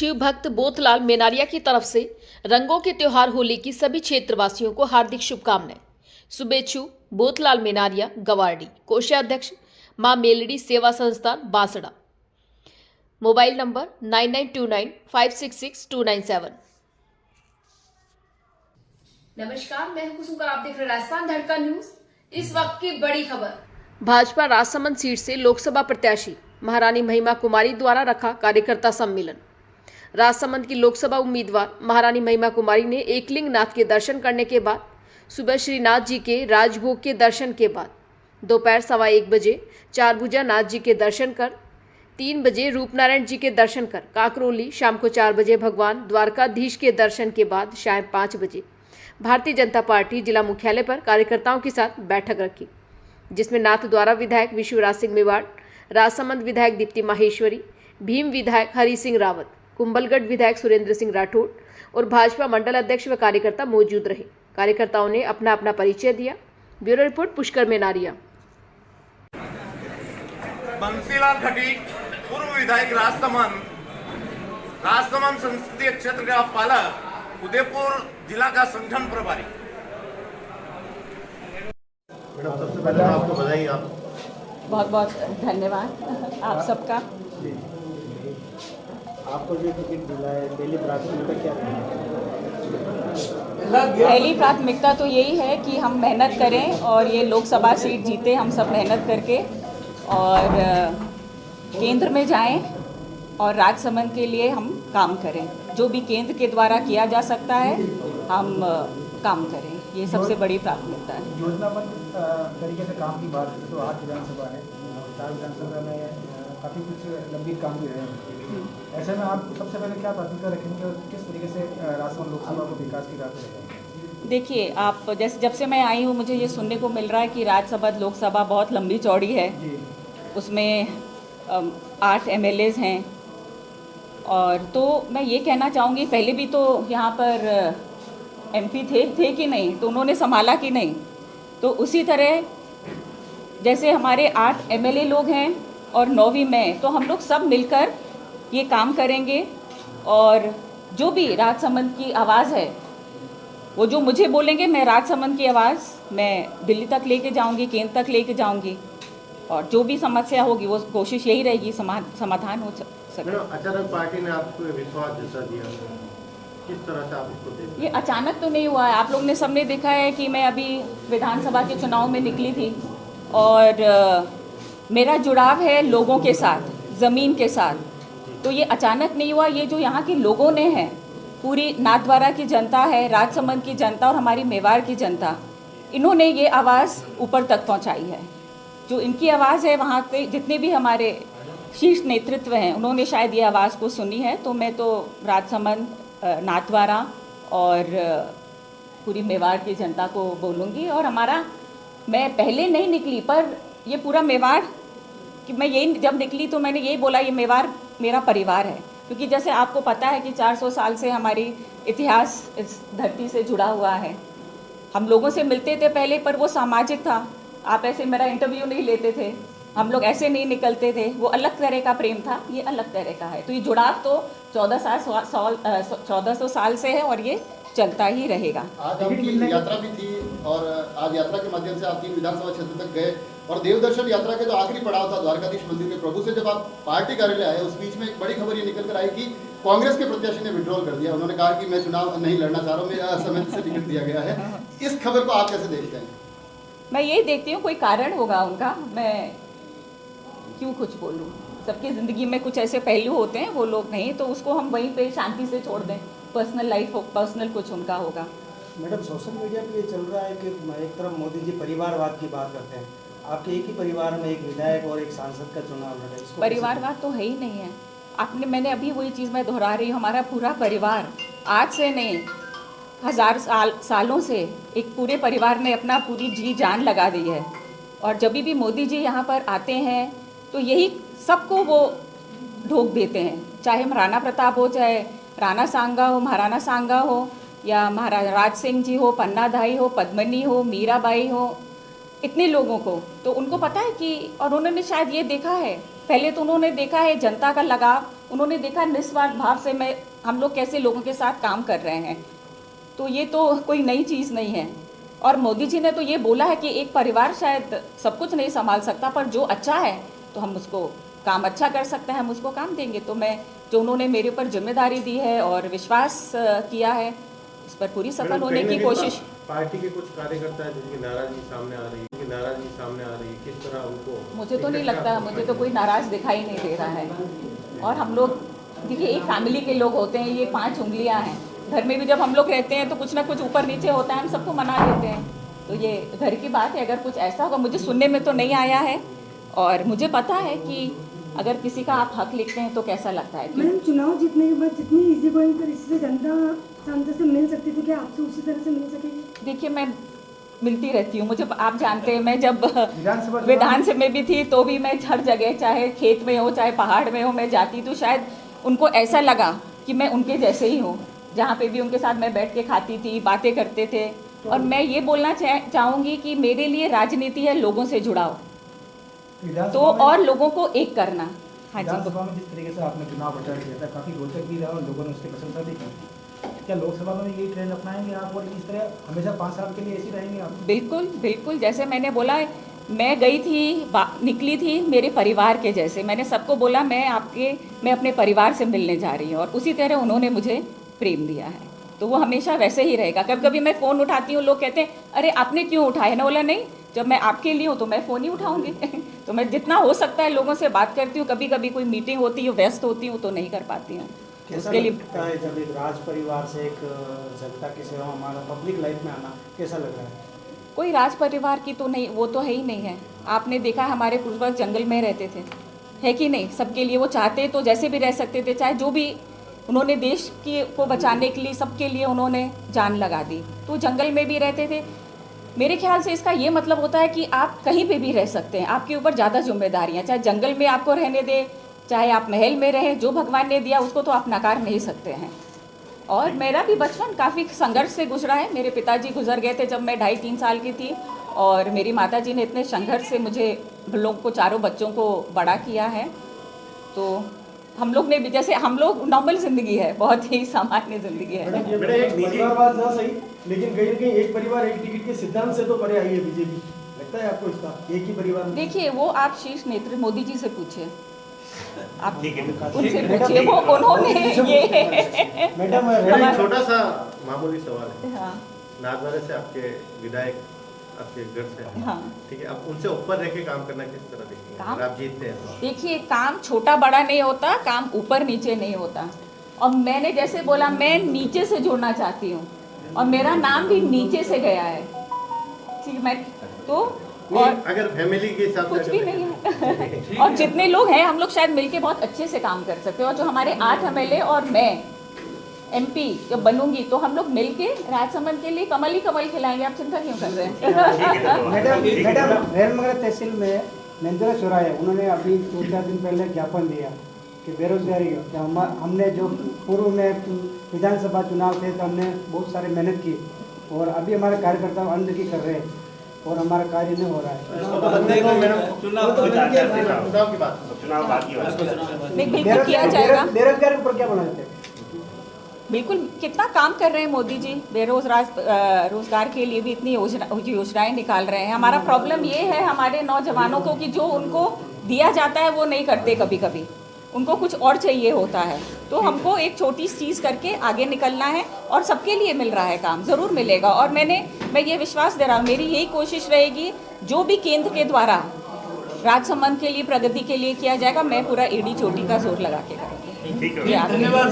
शिव भक्त बोथलाल मेनारिया की तरफ से रंगों के त्योहार होली की सभी क्षेत्रवासियों को हार्दिक शुभकामनाएं। शुभेच्छु बोथलाल मेनारिया, गवारडी, कोषाध्यक्ष मां मेलडी सेवा संस्थान, बांसड़ा। Mobile number 9929566297। नमस्कार, मैं हूं कुसुम, आप देख रहे हैं राजस्थान धड़कन न्यूज। इस वक्त की बड़ी खबर। भाजपा राजसमंद सीट से लोकसभा प्रत्याशी महारानी महिमा कुमारी द्वारा रखा कार्यकर्ता सम्मेलन। राजसमंद की लोकसभा उम्मीदवार महारानी महिमा कुमारी ने एकलिंग नाथ के दर्शन करने के बाद सुबह श्रीनाथ जी के राजभोग के दर्शन के बाद दोपहर 1:15 बजे चारभुजा नाथ जी के दर्शन कर 3 बजे रूपनारायण जी के दर्शन कर काकरोली, शाम को 4 बजे भगवान द्वारकाधीश के दर्शन के बाद शाम 5 बजे भारतीय जनता पार्टी जिला मुख्यालय पर कार्यकर्ताओं के साथ बैठक रखी, जिसमें नाथद्वारा विधायक विश्वराज सिंह मेवाड़, राजसमंद विधायक दीप्ति माहेश्वरी, भीम विधायक हरि सिंह रावत, कुंभलगढ़ विधायक सुरेंद्र सिंह राठौड़ और भाजपा मंडल अध्यक्ष व कार्यकर्ता मौजूद रहे। कार्यकर्ताओं ने अपना अपना परिचय दिया। Bureau report, Pushkar Menaria. बंसीलाल खटीक, पूर्व विधायक राजसमंद संसदीय क्षेत्र का पालक, उदयपुर जिला का संगठन प्रभारी। मैडम, सबसे पहले आपको बधाई। आप बहुत बहुत धन्यवाद आप सबका। आपको जो टिकट मिला है, पहली प्राथमिकता क्या है? पहली प्राथमिकता तो यही है कि हम मेहनत करें और ये लोकसभा सीट जीते, हम सब मेहनत करके, और केंद्र में जाएं और राजसमंद के लिए हम काम करें। जो भी केंद्र के द्वारा किया जा सकता है हम काम करें, ये सबसे बड़ी प्राथमिकता है। योजनाबद्ध तरीके से काम की बात करें तो 8 विधानसभा है और 4 विधानसभा में काफ़ी कुछ लंबी काम भी रहे हैं। ऐसे में आप सबसे पहले क्या प्राथमिकता रखेंगे और किस तरीके से राजसमंद लोकसभा को विकास की राह पर रहेंगे? देखिए, आप जैसे जब से मैं आई हूँ मुझे ये सुनने को मिल रहा है कि राजसमंद लोकसभा बहुत लंबी चौड़ी है, उसमें 8 MLAs हैं, और तो मैं ये कहना चाहूँगी, पहले भी तो यहाँ पर MP थे कि नहीं, तो उन्होंने संभाला कि नहीं, तो उसी तरह जैसे हमारे 8 MLA लोग हैं और 9वीं मैं, तो हम लोग सब मिलकर ये काम करेंगे। और जो भी राजसमंद की आवाज़ है, वो जो मुझे बोलेंगे, मैं राजसमंद की आवाज़ मैं दिल्ली तक लेके जाऊंगी, केंद्र तक लेके जाऊंगी, और जो भी समस्या होगी वो कोशिश यही रहेगी समाधान हो सके। अचानक पार्टी ने आपको विश्वास जैसा दिया, किस तरह से आप इसको देखते हैं? ये अचानक तो नहीं हुआ है, आप लोग ने सबने देखा है कि मैं अभी विधानसभा के चुनाव में निकली थी, और मेरा जुड़ाव है लोगों के साथ, ज़मीन के साथ, तो ये अचानक नहीं हुआ। ये जो यहाँ के लोगों ने है, पूरी नाथद्वारा की जनता है, राजसमंद की जनता और हमारी मेवाड़ की जनता, इन्होंने ये आवाज़ ऊपर तक पहुँचाई है। जो इनकी आवाज़ है, वहाँ पे जितने भी हमारे शीर्ष नेतृत्व हैं, उन्होंने शायद ये आवाज़ को सुनी है। तो मैं तो राजसमंद, नाथद्वारा और पूरी मेवाड़ की जनता को बोलूँगी, और हमारा, मैं पहले नहीं निकली पर ये पूरा मेवाड़, कि मैं यही जब निकली तो मैंने यही बोला, ये मेवाड़ मेरा परिवार है, क्योंकि जैसे आपको पता है कि 400 साल से हमारी इतिहास इस धरती से जुड़ा हुआ है। हम लोगों से मिलते थे पहले, पर वो सामाजिक था, आप ऐसे मेरा इंटरव्यू नहीं लेते थे, हम लोग ऐसे नहीं निकलते थे, वो अलग तरह का प्रेम था, ये अलग तरह का है। तो ये जुड़ाव तो 1400 साल से है और ये चलता ही रहेगा। आज आपकी यात्रा भी थी और आज यात्रा के माध्यम से आप 3 विधानसभा क्षेत्र तक गए, और देवदर्शन यात्रा के जो आखिरी पड़ाव था द्वारकाधीश मंदिर में प्रभु से जब आप पार्टी कार्यालय आए, उस बीच में एक बड़ी खबर ये निकल कर आई कि कांग्रेस के प्रत्याशी ने विड्रॉल कर दिया। उन्होंने कहा कि मैं चुनाव नहीं लड़ना चाह रहा हूँ, मेरा असमय से टिकट दिया गया है। इस खबर को आप कैसे देखते हैं? मैं ये देखती हूँ, कोई कारण होगा उनका, मैं क्यों कुछ बोलूँ। सबकी ज़िंदगी में कुछ ऐसे पहलू होते हैं, वो लोग नहीं, तो उसको हम वहीं पे शांति से छोड़ दें। पर्सनल लाइफ हो, पर्सनल कुछ उनका होगा। मैडम, सोशल मीडिया पे ये चल रहा है कि एक तरफ मोदी जी परिवारवाद की बात करते हैं, आपके एक ही परिवार में एक विधायक और एक सांसद का चुनाव लड़ा, इसको परिवारवाद तो है ही नहीं है। मैंने अभी वही चीज़ मैं दोहरा रही हूँ, हमारा पूरा परिवार आज से नहीं, 1000 सालों से एक पूरे परिवार ने अपना पूरी जी जान लगा दी है। और जब भी मोदी जी यहाँ पर आते हैं तो यही सबको वो ढोक देते हैं, चाहे महाराणा प्रताप हो, चाहे राणा सांगा हो, महाराणा सांगा हो, या महाराजा राज सिंह जी हो, पन्नाधाई हो, पद्मनी हो, मीराबाई हो, इतने लोगों को तो उनको पता है कि, और उन्होंने शायद ये देखा है, पहले तो उन्होंने देखा है जनता का लगाव उन्होंने देखा निस्वार्थ भाव से हम लोग कैसे लोगों के साथ काम कर रहे हैं। तो ये तो कोई नई चीज़ नहीं है। और मोदी जी ने तो ये बोला है कि एक परिवार शायद सब कुछ नहीं संभाल सकता, पर जो अच्छा है तो हम उसको काम अच्छा कर सकते हैं, हम उसको काम देंगे। तो मैं जो उन्होंने मेरे ऊपर जिम्मेदारी दी है और विश्वास किया है, उस पर पूरी सफल होने की कोशिश। पार्टी के कुछ कार्यकर्ता है जिनकी नाराजगी सामने आ रही है, किस तरह उनको? मुझे तो नहीं लगता, मुझे तो कोई नाराज दिखाई नहीं दे रहा है। और हम लोग देखिए एक फैमिली के लोग होते हैं, ये 5 उंगलियां हैं। घर में भी जब हम लोग रहते हैं तो कुछ ना कुछ ऊपर नीचे होता है, हम सबको मना लेते हैं। तो ये घर की बात है। अगर कुछ ऐसा होगा, मुझे सुनने में तो नहीं आया है, और मुझे पता है कि अगर किसी का आप हक लिखते हैं तो कैसा लगता है। मैडम, चुनाव जीतने के बाद जितनी इजी गोइंग तरीके से जनता सांसद से मिल सकती थी, क्या आपसे उसी तरह से मिल सकेगी? देखिए, मैं मिलती रहती हूँ, मुझे आप जानते हैं, मैं जब विधानसभा में भी थी तो भी मैं हर जगह, चाहे खेत में हो चाहे पहाड़ में हो, मैं जाती। तो शायद उनको ऐसा लगा कि मैं उनके जैसे ही हूँ। जहाँ पे भी उनके साथ मैं बैठ के खाती थी, बातें करते थे। और मैं ये बोलना चाहूँगी कि मेरे लिए राजनीति है लोगों से जुड़ाव, तो और लोगों को एक करना। हाँ जी, विधानसभा में जिस तरीके से आपने चुनाव प्रचार किया था, काफ़ी रोचक भी रहा और लोगों ने उसकी प्रशंसा भी की। क्या लोकसभा में यही ट्रेंड अपनाएंगे आप, और इस तरह हमेशा 5 साल के लिए ऐसे रहेंगे आप? बिल्कुल बिल्कुल, जैसे मैंने बोला, मैं गई थी, निकली थी मेरे परिवार के जैसे। मैंने सबको बोला मैं अपने परिवार से मिलने जा रही हूँ, और उसी तरह उन्होंने मुझे प्रेम दिया है। तो वो हमेशा वैसे ही रहेगा। कभी कभी मैं फ़ोन उठाती हूँ, लोग कहते हैं अरे आपने क्यों उठाया ना? बोला नहीं, जब मैं आपके लिए हूँ तो मैं फ़ोन ही उठाऊंगी। तो मैं जितना हो सकता है लोगों से बात करती हूँ। कभी कभी कोई मीटिंग होती है, व्यस्त होती हूँ, तो नहीं कर पाती हूँ। उसके लिए जब एक राज परिवार से एक जनता की सेवा, हमारा पब्लिक लाइफ में आना कैसा लग रहा है? कोई राज परिवार की तो नहीं, वो तो है ही नहीं है। आपने देखा हमारे पूर्वज जंगल में रहते थे, है कि नहीं? सबके लिए वो चाहते तो जैसे भी रह सकते थे, चाहे जो भी उन्होंने देश को बचाने के लिए, सबके लिए उन्होंने जान लगा दी। तो जंगल में भी रहते थे। मेरे ख्याल से इसका ये मतलब होता है कि आप कहीं पे भी रह सकते हैं, आपके ऊपर ज़्यादा जिम्मेदारियाँ, चाहे जंगल में आपको रहने दे, चाहे आप महल में रहें, जो भगवान ने दिया उसको तो आप नकार नहीं सकते हैं। और मेरा भी बचपन काफ़ी संघर्ष से गुजरा है। मेरे पिताजी गुजर गए थे जब मैं 2.5-3 साल की थी, और मेरी माताजी ने इतने संघर्ष से मुझे लोग को, 4 बच्चों को बड़ा किया है। तो हम लोग ने भी, जैसे हम लोग नॉर्मल ज़िंदगी है, बहुत ही सामान्य ज़िंदगी है। एक परिवारवाद ना सही, लेकिन कहीं ना कहीं एक परिवार एक टिकट के सिद्धांत से तो परे आई है बीजेपी। लगता है आपको इसका एक ही परिवार? देखिए, वो आप शीर्ष नेतृत्व मोदी जी से पूछिए, आप उनसे पूछिए, वो उन्होंने ये। मैडम, एक छोटा सा मामूली सवाल है। हाँ, नाथद्वारा से आपके विधायक आपके घर से, हाँ, ठीक है, अब उनसे ऊपर रह के काम करना किस तरह देखेंगे अगर आप जीतते हैं तो? देखिए, काम छोटा बड़ा नहीं होता, काम ऊपर नीचे नहीं होता। और मैंने जैसे बोला, मैं नीचे से जुड़ना चाहती हूँ, और मेरा नाम भी नीचे से गया है, ठीक। मैं तो और अगर फैमिली के हिसाब से कुछ भी नहीं है। और जितने लोग हैं, हम लोग शायद मिलके बहुत अच्छे से काम कर सकते हैं। और जो हमारे 8 MLA और मैं MP जब बनूंगी, तो हम लोग मिलके राजसमंद के लिए कमल ही कमल खिलाएंगे। आप चिंता क्यों कर रहे हैं? मैडम, रेलमंगला तहसील में नेंद्रा चौराहे, उन्होंने अभी 2-4 दिन पहले ज्ञापन दिया कि बेरोजगारी, हमने जो पूर्व में विधानसभा चुनाव थे तो हमने बहुत सारी मेहनत की, और अभी हमारे कार्यकर्ता अनदेखी कर रहे हैं और हमारा कार्य नहीं हो रहा है। चुनाव की बात, बिल्कुल किया जाएगा। बेरोजगारी पर क्या बोलना चाहते हैं? बिल्कुल, कितना काम कर रहे हैं मोदी जी, रोजगार के लिए भी इतनी योजनाएं निकाल रहे हैं। हमारा प्रॉब्लम ये है हमारे नौजवानों को कि जो उनको दिया जाता है वो नहीं करते, कभी कभी उनको कुछ और चाहिए होता है। तो हमको एक छोटी चीज़ करके आगे निकलना है, और सबके लिए मिल रहा है काम, ज़रूर मिलेगा। और मैं ये विश्वास दे रहा हूँ, मेरी यही कोशिश रहेगी, जो भी केंद्र के द्वारा राजसमंद के लिए, प्रगति के लिए किया जाएगा, मैं पूरा एड़ी चोटी का जोर लगा के करूँगी। धन्यवाद।